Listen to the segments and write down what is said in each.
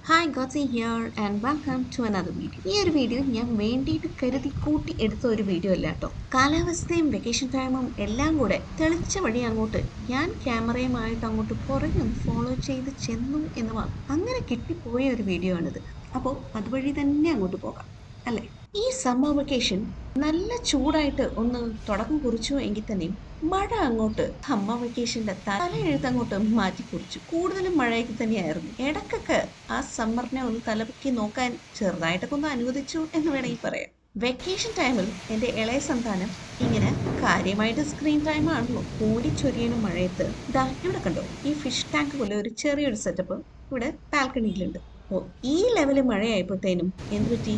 Hi ഗോസി here and welcome to another video. ഈ ഒരു വീഡിയോ ഞാൻ വേണ്ടിയിട്ട് കരുതി കൂട്ടി എടുത്ത ഒരു വീഡിയോ അല്ല കേട്ടോ. കാലാവസ്ഥയും വെക്കേഷൻ ടൈമും എല്ലാം കൂടെ തെളിച്ച വഴി അങ്ങോട്ട് ഞാൻ ക്യാമറയുമായിട്ട് അങ്ങോട്ട് പുറകെ ഒന്ന് ഫോളോ ചെയ്ത് ചെന്നു എന്ന് മാത്രം. അങ്ങനെ കിട്ടിപ്പോയ ഒരു വീഡിയോ ആണിത്. അപ്പോൾ അതുവഴി തന്നെ അങ്ങോട്ട് പോകാം അല്ലേ? ഈ സമ്മർ വെക്കേഷൻ നല്ല ചൂടായിട്ട് ഒന്ന് തുടക്കം കുറിച്ചു എങ്കിൽ തന്നെയും മഴ അങ്ങോട്ട് സമ്മർ വെക്കേഷന്റെ തലയെഴുത്ത് അങ്ങോട്ട് മാറ്റി കുറിച്ചു. കൂടുതലും മഴയൊക്കെ തന്നെയായിരുന്നു. ഇടക്കൊക്കെ ആ സമ്മറിനെ ഒന്ന് തലപൊക്കി നോക്കാൻ ചെറുതായിട്ടൊക്കെ ഒന്ന് അനുവദിച്ചു എന്ന് വേണമെങ്കിൽ പറയാം. വെക്കേഷൻ ടൈമിൽ എൻ്റെ ഇളയ സന്താനം ഇങ്ങനെ കാര്യമായിട്ട് സ്ക്രീൻ ടൈം ആണല്ലോ ഓടിച്ചൊരിയണ മഴയത്ത് ദാ ഇവിടെ കണ്ടോ, ഈ ഫിഷ് ടാങ്ക് പോലെ ഒരു ചെറിയൊരു സെറ്റപ്പ് ഇവിടെ ബാൽക്കണിയിലുണ്ട്. ഓ, ഈ ലെവല് മഴയായപ്പോഴത്തേനും എന്ത് പറ്റി,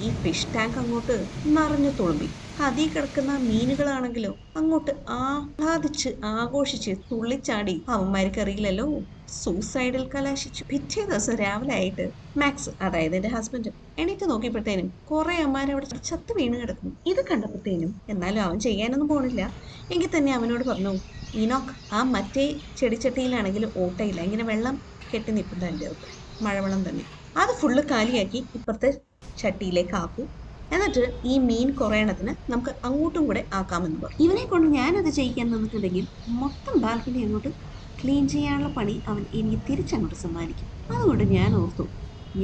ഈ ഫിഷ് ടാങ്ക് അങ്ങോട്ട് നിറഞ്ഞു തുളുമ്പി. അതിൽ കിടക്കുന്ന മീനുകളാണെങ്കിലോ അങ്ങോട്ട് ആഹ്ലാദിച്ച് ആഘോഷിച്ച് തുള്ളിച്ചാടി. അവന്മാർക്ക് അറിയില്ലല്ലോ, സൂസൈഡിൽ കലാശിച്ചു. പിറ്റേ ദിവസം രാവിലെ ആയിട്ട് മാക്സ്, അതായത് എന്റെ ഹസ്ബൻഡ്, എണീറ്റ് നോക്കിയപ്പോഴത്തേനും കുറെ അമ്മാരെ അവിടെ ചത്ത് വീണ് കിടക്കുന്നു. ഇത് കണ്ടപ്പോഴത്തേനും എന്നാലും അവൻ ചെയ്യാനൊന്നും പോണില്ല എങ്കിൽ തന്നെ അവനോട് പറഞ്ഞു, ഇനോക്ക്, ആ മറ്റേ ചെടിച്ചട്ടിയിലാണെങ്കിൽ ഓട്ടയില്ല, ഇങ്ങനെ വെള്ളം കെട്ടി നിൽപ്പുണ്ട് അതിൻ്റെ അകത്ത്, മഴവെള്ളം തന്നെ. അത് ഫുള്ള് കാലിയാക്കി ഇപ്പുറത്തെ ചട്ടിയിലേക്ക് ആക്കൂ, എന്നിട്ട് ഈ മീൻ കുറയണത്തിന് നമുക്ക് അങ്ങോട്ടും കൂടെ ആക്കാമെന്ന് പറഞ്ഞു. ഇവനെ കൊണ്ട് ഞാനത് ചെയ്യിക്കാൻ നിന്നിട്ടുണ്ടെങ്കിൽ മൊത്തം ബാൽക്കണി അങ്ങോട്ട് ക്ലീൻ ചെയ്യാനുള്ള പണി അവൻ എനിക്ക് തിരിച്ചങ്ങോട്ട് സമ്മാനിക്കും. അതുകൊണ്ട് ഞാൻ ഓർത്തു,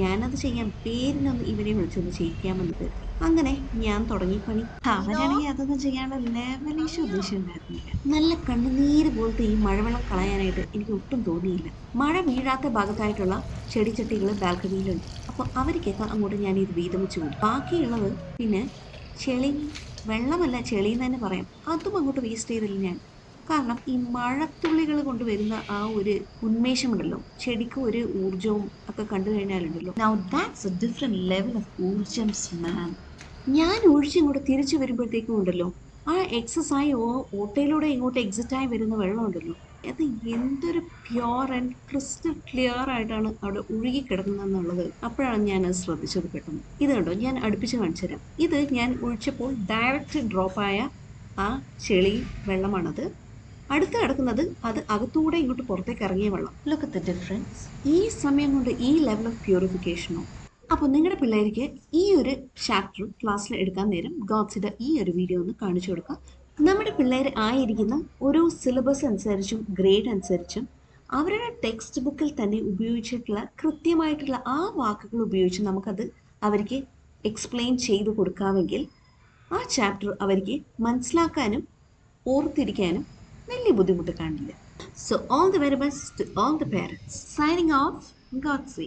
ഞാനത് ചെയ്യാൻ പേരിനൊന്ന് ഇവനെ വിളിച്ചൊന്ന് ചെയ്യിക്കാമെന്ന് കരുതി. അങ്ങനെ ഞാൻ തുടങ്ങി പണി. അവനാണെങ്കിൽ അതൊന്നും ചെയ്യാനുള്ള ലെവലേശം ഉദ്ദേശം ഉണ്ടായിരുന്നില്ല. നല്ല കണ്ണുനീര് പോലത്തെ ഈ മഴവെള്ളം കളയാനായിട്ട് എനിക്ക് ഒട്ടും തോന്നിയില്ല. മഴ വീഴാത്ത ഭാഗത്തായിട്ടുള്ള ചെടിച്ചട്ടികൾ ബാൽക്കണിയിലുണ്ട്. അപ്പോൾ അവർക്കൊക്കെ അങ്ങോട്ട് ഞാൻ ഇത് വീതം വെച്ച് കൊടുത്തു. ബാക്കിയുള്ളത് പിന്നെ ചെളി, വെള്ളമല്ല ചെളി എന്ന് തന്നെ പറയാം, അതും അങ്ങോട്ട് വേസ്റ്റ് ചെയ്തില്ല ഞാൻ. കാരണം ഈ മഴത്തുള്ളികൾ കൊണ്ട് വരുന്ന ആ ഒരു ഉന്മേഷമുണ്ടല്ലോ, ചെടിക്ക് ഒരു ഊർജവും ഒക്കെ കണ്ടു കഴിഞ്ഞാലുണ്ടല്ലോ, now that's a different level of ഊർജം മാൻ. ഞാൻ ഒഴിച്ചിങ്ങോട്ട് തിരിച്ചു വരുമ്പോഴത്തേക്കും ഉണ്ടല്ലോ, ആ എക്സസൈസ് ഓട്ടയിലൂടെ ഇങ്ങോട്ട് എക്സിറ്റ് ആയി വരുന്ന വെള്ളം ഉണ്ടല്ലോ, അത് എന്തൊരു പ്യുവർ ആൻഡ് ക്രിസ്റ്റൽ ക്ലിയർ ആയിട്ടാണ് അവിടെ ഒഴുകി കിടക്കുന്നതെന്നുള്ളത് അപ്പോഴാണ് ഞാൻ അത് ശ്രദ്ധിച്ചത് പെട്ടെന്ന്. ഇത് കണ്ടോ, ഞാൻ അടുപ്പിച്ച് കാണിച്ചു തരാം. ഇത് ഞാൻ ഒഴിച്ചപ്പോൾ ഡയറക്റ്റ് ഡ്രോപ്പായ ആ ചെളി വെള്ളമാണത്. അടുത്ത് കിടക്കുന്നത് അത് അകത്തൂടെ ഇങ്ങോട്ട് പുറത്തേക്ക് ഇറങ്ങിയ വെള്ളം. Look at the difference. ഈ സമയം കൊണ്ട് ഈ ലെവൽ ഓഫ് പ്യൂരിഫിക്കേഷനോ. അപ്പോൾ നിങ്ങളുടെ പിള്ളേർക്ക് ഈ ഒരു ചാപ്റ്റർ ക്ലാസ്സിൽ എടുക്കാൻ നേരം ഗോഡ്സിന്റെ ഈ ഒരു വീഡിയോ ഒന്ന് കാണിച്ചു കൊടുക്കാം. നമ്മുടെ പിള്ളേർ ആയിരിക്കുന്ന ഒരു സിലബസ് അനുസരിച്ചും ഗ്രേഡ് അനുസരിച്ചും അവരുടെ ടെക്സ്റ്റ് ബുക്കിൽ തന്നെ ഉപയോഗിച്ചിട്ടുള്ള കൃത്യമായിട്ടുള്ള ആ വാക്കുകൾ ഉപയോഗിച്ച് നമുക്കത് അവർക്ക് എക്സ്പ്ലെയിൻ ചെയ്ത് കൊടുക്കാമെങ്കിൽ ആ ചാപ്റ്റർ അവർക്ക് മനസ്സിലാക്കാനും ഓർത്തിരിക്കാനും വലിയ ബുദ്ധിമുട്ട് കാണില്ല. So all the very best to all the parents. Signing off, ഗോഡ്സി.